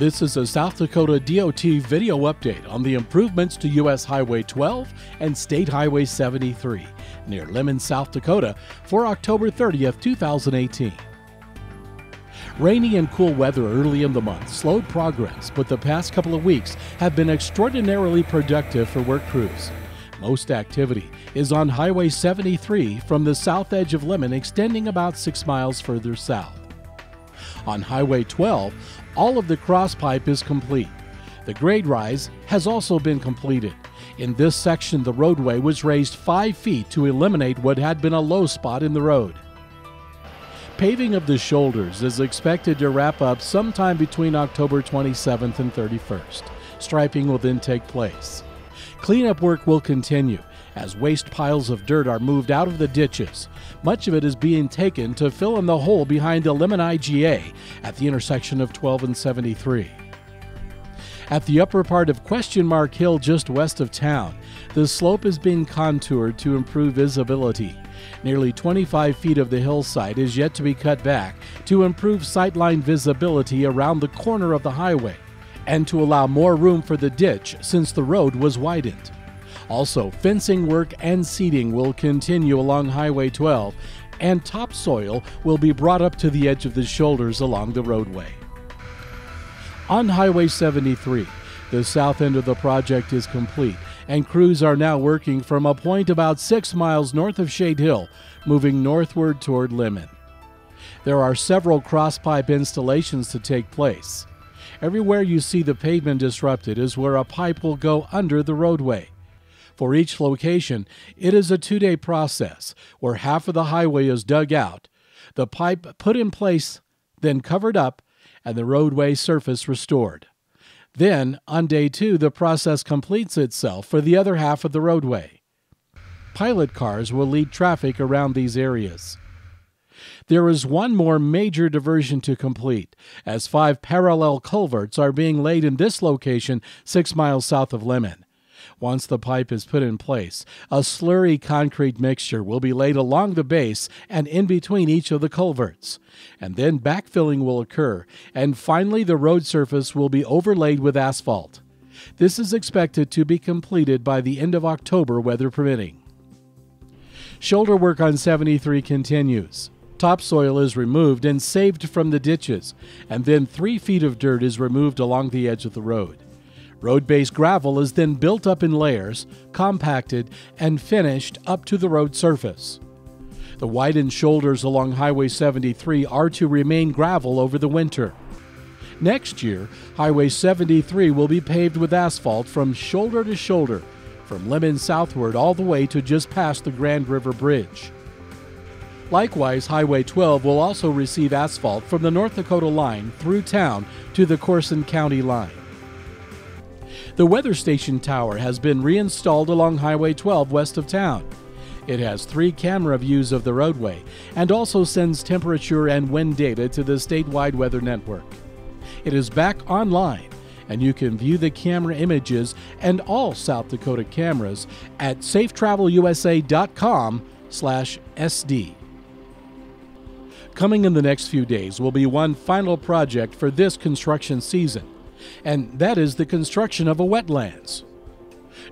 This is a South Dakota DOT video update on the improvements to U.S. Highway 12 and State Highway 73 near Lemmon, South Dakota for October 30th, 2018. Rainy and cool weather early in the month slowed progress, but the past couple of weeks have been extraordinarily productive for work crews. Most activity is on Highway 73 from the south edge of Lemmon, extending about 6 miles further south. On Highway 12, all of the cross pipe is complete. The grade rise has also been completed. In this section, the roadway was raised 5 feet to eliminate what had been a low spot in the road. Paving of the shoulders is expected to wrap up sometime between October 27th and 31st. Striping will then take place. Cleanup work will continue as waste piles of dirt are moved out of the ditches. Much of it is being taken to fill in the hole behind the Lemmon IGA at the intersection of 12 and 73. At the upper part of Question Mark Hill just west of town, the slope is being contoured to improve visibility. Nearly 25 feet of the hillside is yet to be cut back to improve sightline visibility around the corner of the highway and to allow more room for the ditch since the road was widened. Also, fencing work and seeding will continue along Highway 12, and topsoil will be brought up to the edge of the shoulders along the roadway. On Highway 73, the south end of the project is complete, and crews are now working from a point about 6 miles north of Shade Hill, moving northward toward Lemmon. There are several crosspipe installations to take place. Everywhere you see the pavement disrupted is where a pipe will go under the roadway. For each location, it is a 2-day process where half of the highway is dug out, the pipe put in place, then covered up, and the roadway surface restored. Then, on day 2, the process completes itself for the other half of the roadway. Pilot cars will lead traffic around these areas. There is one more major diversion to complete, as 5 parallel culverts are being laid in this location 6 miles south of Lemmon. Once the pipe is put in place, a slurry concrete mixture will be laid along the base and in between each of the culverts. And then backfilling will occur, and finally the road surface will be overlaid with asphalt. This is expected to be completed by the end of October, weather permitting. Shoulder work on 73 continues. Topsoil is removed and saved from the ditches, and then 3 feet of dirt is removed along the edge of the road. Road-based gravel is then built up in layers, compacted, and finished up to the road surface. The widened shoulders along Highway 73 are to remain gravel over the winter. Next year, Highway 73 will be paved with asphalt from shoulder to shoulder, from Lemmon southward all the way to just past the Grand River Bridge. Likewise, Highway 12 will also receive asphalt from the North Dakota line through town to the Corson County line. The weather station tower has been reinstalled along Highway 12 west of town. It has 3 camera views of the roadway and also sends temperature and wind data to the statewide weather network. It is back online, and you can view the camera images and all South Dakota cameras at safetravelusa.com/SD. Coming in the next few days will be one final project for this construction season, and that is the construction of a wetlands.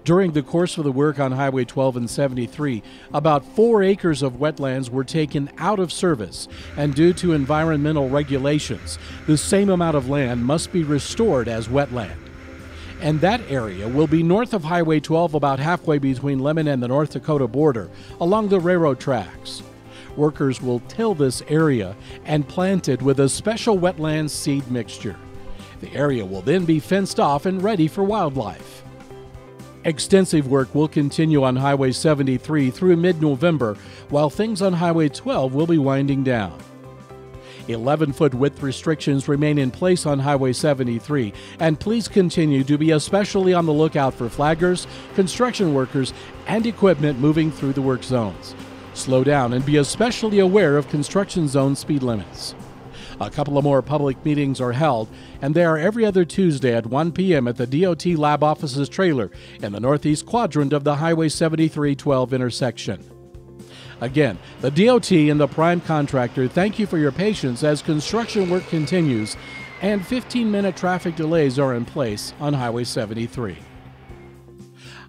During the course of the work on Highway 12 and 73, about 4 acres of wetlands were taken out of service, and due to environmental regulations, the same amount of land must be restored as wetland. And that area will be north of Highway 12, about halfway between Lemmon and the North Dakota border, along the railroad tracks. Workers will till this area and plant it with a special wetlands seed mixture. The area will then be fenced off and ready for wildlife. Extensive work will continue on Highway 73 through mid-November, while things on Highway 12 will be winding down. 11-foot width restrictions remain in place on Highway 73, and please continue to be especially on the lookout for flaggers, construction workers, and equipment moving through the work zones. Slow down and be especially aware of construction zone speed limits. A couple of more public meetings are held, and they are every other Tuesday at 1 p.m. at the DOT Lab Offices trailer in the northeast quadrant of the Highway 73-12 intersection. Again, the DOT and the prime contractor thank you for your patience as construction work continues, and 15-minute traffic delays are in place on Highway 73.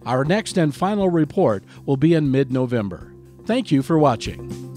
Our next and final report will be in mid-November. Thank you for watching.